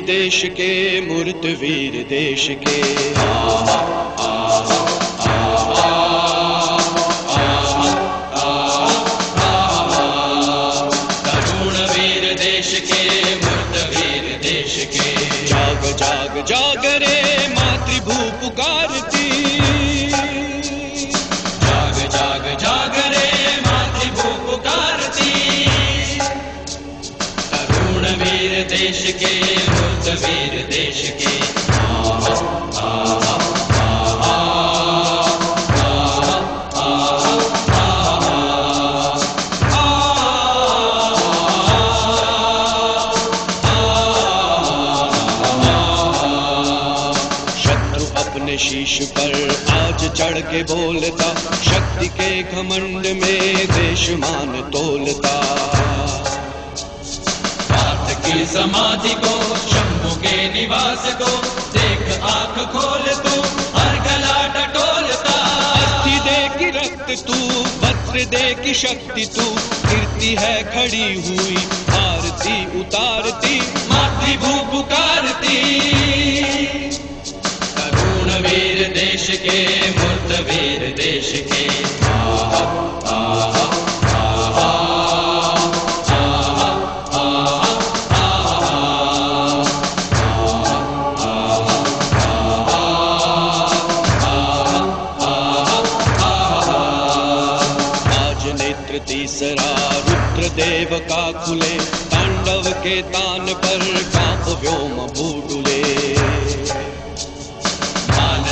देश के, मूर्तवीर देश के। तरुण वीर देश के, मूर्तवीर देश के। जाग जाग जाग रे मातृभू पुकारती, जाग जाग जाग रे मातृभू पुकारती। तरुण वीर देश के, मूर्तवीर देश के। शीश पर आज चढ़ के बोलता, शक्ति के घमंड में देश मान तोलता। पार्थ की समाधि को, शंभु के निवास को देख आंख खोल तू, हर गला टटोलता। अस्थि दे की रक्त तू, वज्र दे की शक्ति तू, कीर्ति है खड़ी हुई आरती उतारती, मातृभू पुकारती। वीर देश के, मूर्तवीर देश के। आज नेत्र तीसरा रुद्रदेव का खुले, तांडव के तान पर कांप व्योम भूडुले।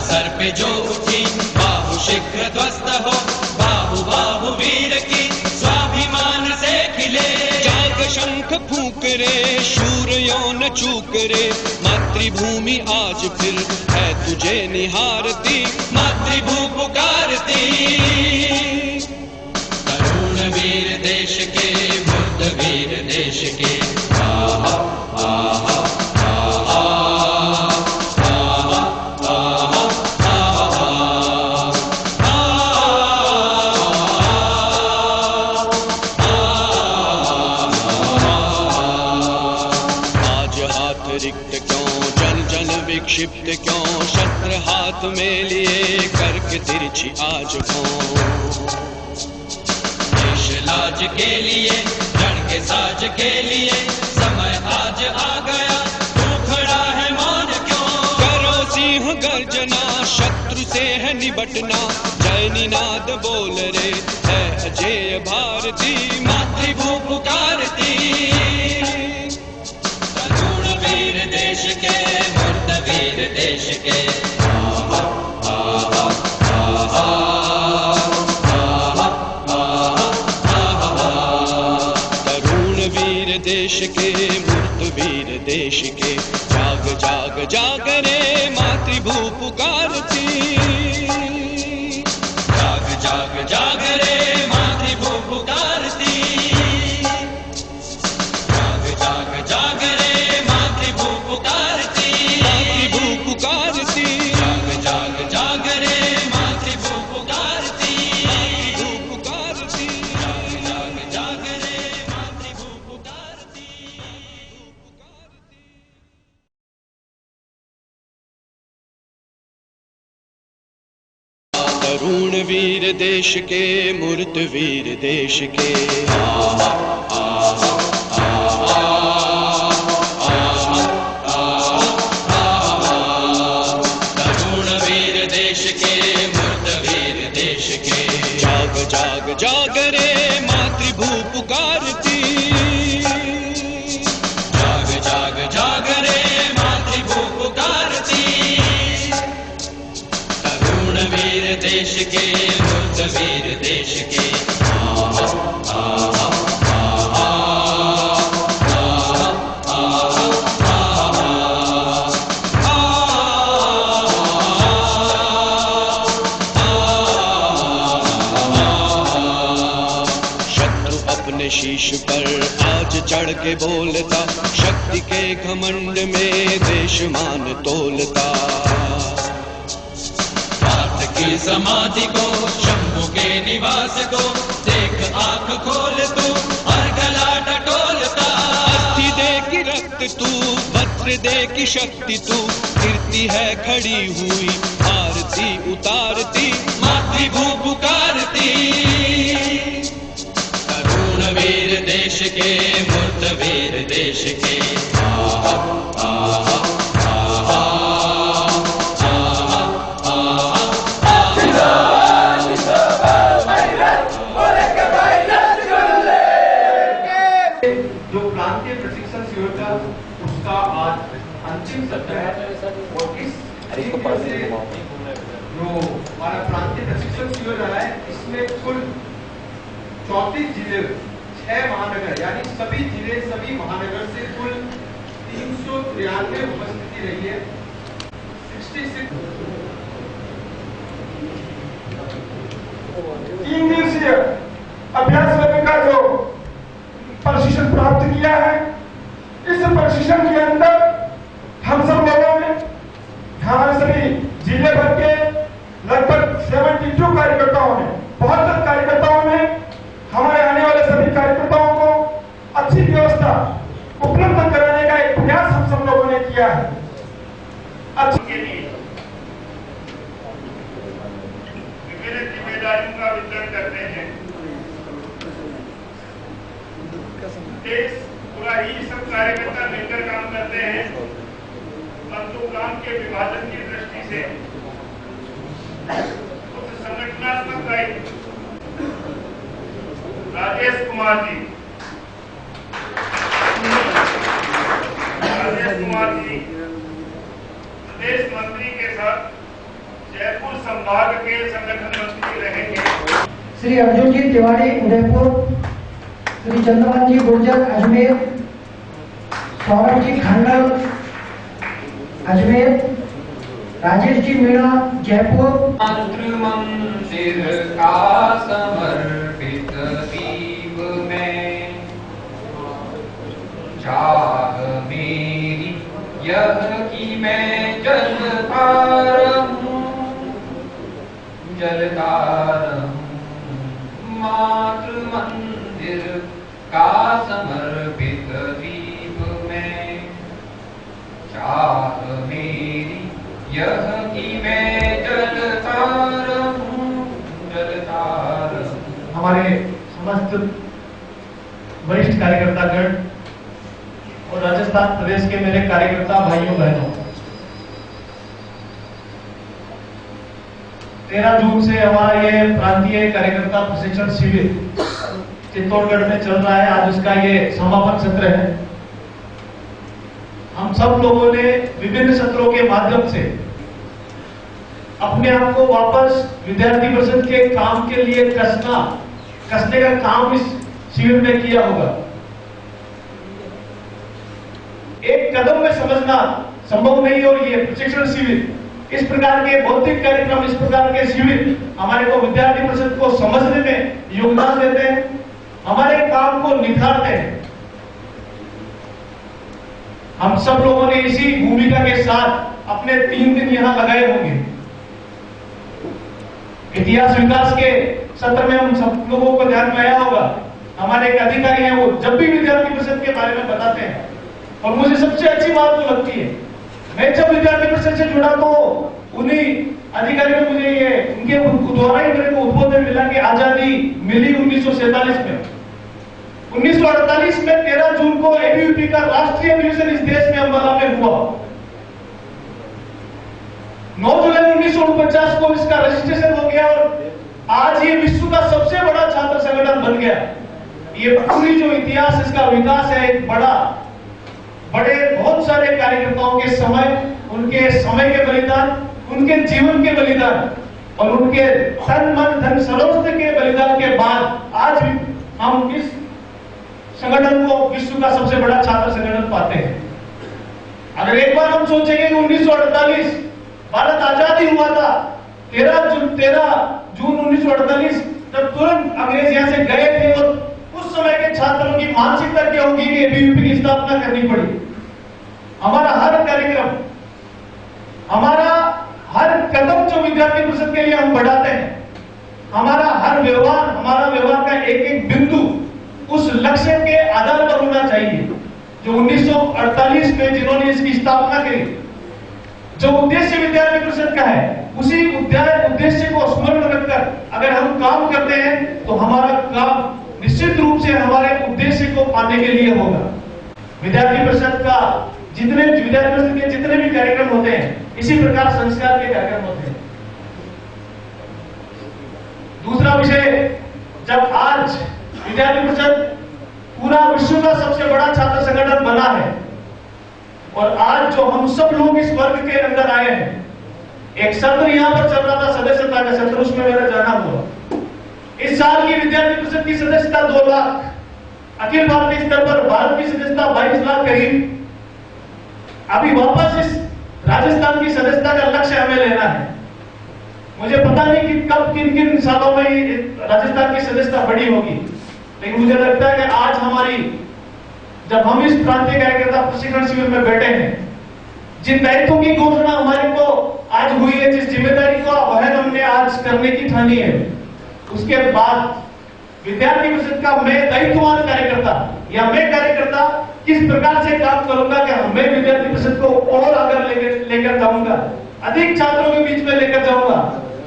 सर पे जो उठी बाहु शीघ्र ध्वस्त हो, बाहु बाहु वीर की स्वाभिमान से खिले। जाग शंख फूंक रे शूर यौन चूक रे, मातृभूमि आज फिर है तुझे निहारती, मातृभू पुकारती। तरुण वीर देश के, मूर्तवीर देश के। रिक्त क्यों, जल जल विक्षिप्त क्यों, शस्त्र हाथ में लिए करके तिरछी आज को। देश लाज के लिए, जड़ के साज के लिए, समय आज आ गया, तू खड़ा है मौन क्यों। करो सिंह गर्जना, शत्रु से है निबटना, जय निनाद बोल रे है अजय भारती, मातृभू पुकारती। वीर देश के, मूर्तवीर देश के। तरुण वीर देश के, मूर्तवीर देश के। जाग जाग जाग रे मातृभू पुकारती, जाग जाग जाग रे मातृभू पुकारती। जाग जाग जाग रे मातृभू पुकारती, मातृभू पुकारती। जाग जाग जाग रे मातृभू पुकारती, मातृभू पुकारती। जाग जाग जाग रे मातृभू पुकारती। तरुण वीर देश के, मूर्तवीर देश के। जाग जाग जाग रे मातृभू पुकारती, जाग जाग जाग रे मातृभू पुकारती। तरुण वीर देश के, मूर्तवीर देश के। शीश पर आज चढ़ के बोलता, शक्ति के घमंड में देश मान तोलता। पार्थ की समाधि को, शंभु के निवास को देख आंख खोल तू, हर गला टटोलता। अस्थि दे की रक्त तू, वज्र दे की शक्ति तू, गिरती है खड़ी हुई आरती उतारती, मातृभू पुकारती। तरुण वीर देश के, मूर्त वीर देश के, आहा आहा आहा जो प्रांतीय प्रशिक्षण शिविर था उसका आज अंतिम सत्र है और इस से जो हमारा प्रांतीय प्रशिक्षण शिविर रहा है इसमें कुल 34 जिले, 6 महानगर यानी सभी जिले सभी महानगर से कुल 393 उपस्थिति रही है। 66 3 दिवसीय अभ्यास करने का जो प्रशिक्षण प्राप्त किया है, इस प्रशिक्षण के अंदर हम सब लोगों ने हमारे सभी जिले भर के लगभग 72 कार्यकर्ताओं ने, 72 कार्यकर्ताओं ने हमारे आने वाले सभी कार्यकर्ताओं को अच्छी व्यवस्था उपलब्ध कराने का एक प्रयास हम सब लोगों ने किया है। के लिए विभिन्न जिम्मेदारियों का वितरण करते हैं। देश पूरा ही सब कार्यकर्ता मिलकर काम करते हैं, परंतु काम के विभाजन की दृष्टि से कुछ संगठनात्मक दायित्व राजेश कुमार जी प्रदेश मंत्री के साथ जयपुर संभाग के संगठन मंत्री रहेंगे। श्री अर्जुन जी तिवारी उदयपुर, श्री चंद्रमन जी गुर्जर अजमेर, सौरभ जी खंडल अजमेर, राजेश जी मीणा जयपुर। मातृ मंदिर का समर्पित दीप में चाह मेरी यह कि मैं जलता रहूं, जलता रहूं। मातृ मंदिर का समर्पित दीप में चाह मेरी यह कि मैं जलता रहूं, जलता रहूं। हमारे समस्त वरिष्ठ कार्यकर्तागण और राजस्थान प्रदेश के मेरे कार्यकर्ता भाइयों बहनों, 13 जून से हमारा ये प्रांतीय कार्यकर्ता प्रशिक्षण शिविर चित्तौड़गढ़ में चल रहा है। आज उसका ये समापन सत्र है। हम सब लोगों ने विभिन्न सत्रों के माध्यम से अपने आप को वापस विद्यार्थी परिषद के काम के लिए कसने का काम इस शिविर में किया होगा। एक कदम में समझना संभव नहीं और ये प्रशिक्षण शिविर, इस प्रकार के बौद्धिक कार्यक्रम, इस प्रकार के शिविर हमारे को विद्यार्थी परिषद को समझने में योगदान देते हैं, हमारे काम को निखारते हैं। हम सब लोगों ने इसी भूमिका के साथ अपने 3 दिन यहां लगाए होंगे। इतिहास विकास के सत्र में हम सब लोगों को ध्यान में आया होगा, हमारे एक अधिकारी हैं, वो जब भी विद्यार्थी परिषद के बारे में बताते हैं और मुझे सबसे अच्छी बात तो लगती है, मैं जब विद्यार्थी परिषद से जुड़ा तो उन्हीं अधिकारी ने मुझे ये उनके द्वारा ही मेरे को उद्बोधन मिला कि आजादी मिली 1947 में। 1948 में 13 जून को एबीवीपी का राष्ट्रीय अधिवेशन इस देश में अम्बाला में हुआ। 9 जुलाई 1949 को इसका रजिस्ट्रेशन हो गया और आज ये विश्व का सबसे बड़ा छात्र संगठन बन गया। ये पूरी जो इतिहास इसका विकास है, एक बड़े बहुत सारे कार्यकर्ताओं के उनके समय के बलिदान, उनके जीवन के बलिदान और उनके तन मन धन सर्वस्व के बलिदान के बाद आज भी हम इस संगठन को विश्व का सबसे बड़ा छात्र संगठन पाते हैं। अगर एक बार हम सोचेंगे कि 1948 भारत आजादी हुआ था, 13 जून 1948, तब तुरंत अंग्रेज यहां से गए थे और उस समय के छात्रों की मानसिकता क्या होगी कि एबीवीपी की स्थापना करनी पड़ी। हमारा हर कार्यक्रम, हमारा हर कदम जो विद्यार्थी परिषद के लिए हम बढ़ाते हैं, हमारा व्यवहार का एक एक बिंदु उस लक्ष्य के आधार पर होना चाहिए। जो 1948 में जिन्होंने इसकी स्थापना करी, जो उद्देश्य विद्यार्थी परिषद का है, उसी उद्देश्य को स्मरण रखकर अगर हम काम करते हैं तो हमारा काम निश्चित रूप से हमारे उद्देश्य को पाने के लिए होगा। विद्यार्थी परिषद का विद्यार्थी परिषद के जितने भी कार्यक्रम होते हैं, इसी प्रकार संस्कार के कार्यक्रम होते हैं। दूसरा विषय, जब आज विद्यार्थी परिषद पूरा विश्व का सबसे बड़ा छात्र संगठन बना है और आज जो हम सब लोग इस वर्ग के अंदर आए हैं, एक सत्र यहां पर चल रहा था, सदस्यता का सत्र, उसमें मेरा जाना हुआ। इस साल की विद्यार्थी परिषद की सदस्यता 2 लाख, अखिल भारतीय स्तर पर भारत की सदस्यता 22 लाख करीब। अभी वापस इस राजस्थान की सदस्यता का लक्ष्य हमें लेना है। मुझे पता नहीं कि कब किन सालों में राजस्थान की सदस्यता बड़ी होगी, लेकिन मुझे लगता है कि आज हमारी, जब हम इस प्रांतीय कार्यकर्ता प्रशिक्षण शिविर में बैठे हैं, जिन दायित्वों की घोषणा हमारे को आज हुई है, जिस जिम्मेदारी को वहन हमने आज करने की ठानी है, उसके बाद विद्यार्थी परिषद का मैं दायित्ववान कार्यकर्ता या मैं कार्यकर्ता किस प्रकार से काम करूंगा कि मैं विद्यार्थी परिषद को और आगे लेकर जाऊंगा, अधिक छात्रों के बीच में लेकर जाऊंगा।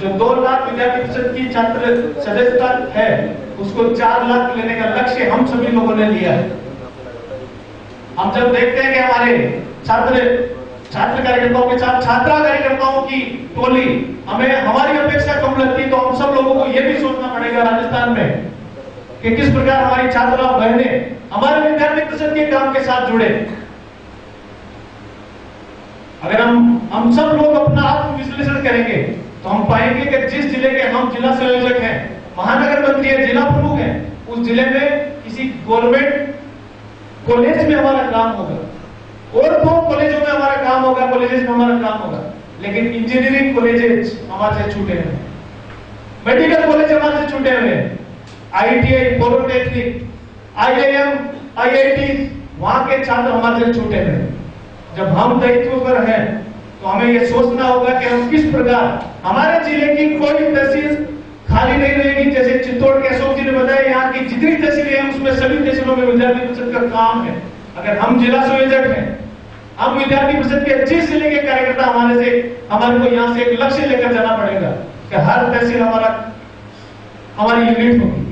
जो 2 लाख विद्यार्थी परिषद की छात्र सदस्यता है, उसको 4 लाख लेने का लक्ष्य हम सभी लोगों ने लिया है। हम जब देखते हैं कि हमारे छात्र कार्यकर्ताओं के साथ छात्रा कार्यकर्ताओं की टोली हमें हमारी अपेक्षा कम लगती, तो हम सब लोगों को यह भी सोचना पड़ेगा राजस्थान में कि किस प्रकार हमारी छात्रा बहनें हमारे विद्यार्थी परिषद के काम के साथ जुड़े। अगर हम सब लोग अपना आत्म विश्लेषण करेंगे तो हम पाएंगे कि जिस जिले के हम जिला संयोजक हैं, महानगर मंत्री है, जिला प्रमुख हैं, उस जिले में किसी गवर्नमेंट कॉलेज में हमारा काम होगा और 2 कॉलेजों में हमारा काम होगा, कॉलेजेस में हमारा काम होगा, लेकिन इंजीनियरिंग कॉलेजेस हमारे से छूटे हैं, मेडिकल कॉलेज हमारे से छूटे हुए हैं, ITI, पॉलिटेक्निक, IIM, IIT, वहां के छात्र हमारे से छूटे हैं। जब हम दायित्व पर हैं तो हमें यह सोचना होगा कि हम किस प्रकार हमारे जिले की कोई तहसील खाली नहीं रहेगी। जैसे चित्तौड़ के अशोक जी ने बताया, यहाँ की जितनी तहसीलें हैं उसमें सभी तहसीलों में विद्यार्थी परिषद का काम है। अगर हम जिला संयोजक हैं, हम विद्यार्थी परिषद के जिस जिले के कार्यकर्ता हमारे को यहाँ से एक लक्ष्य लेकर जाना पड़ेगा कि हर तहसील हमारी यूनिट होगी।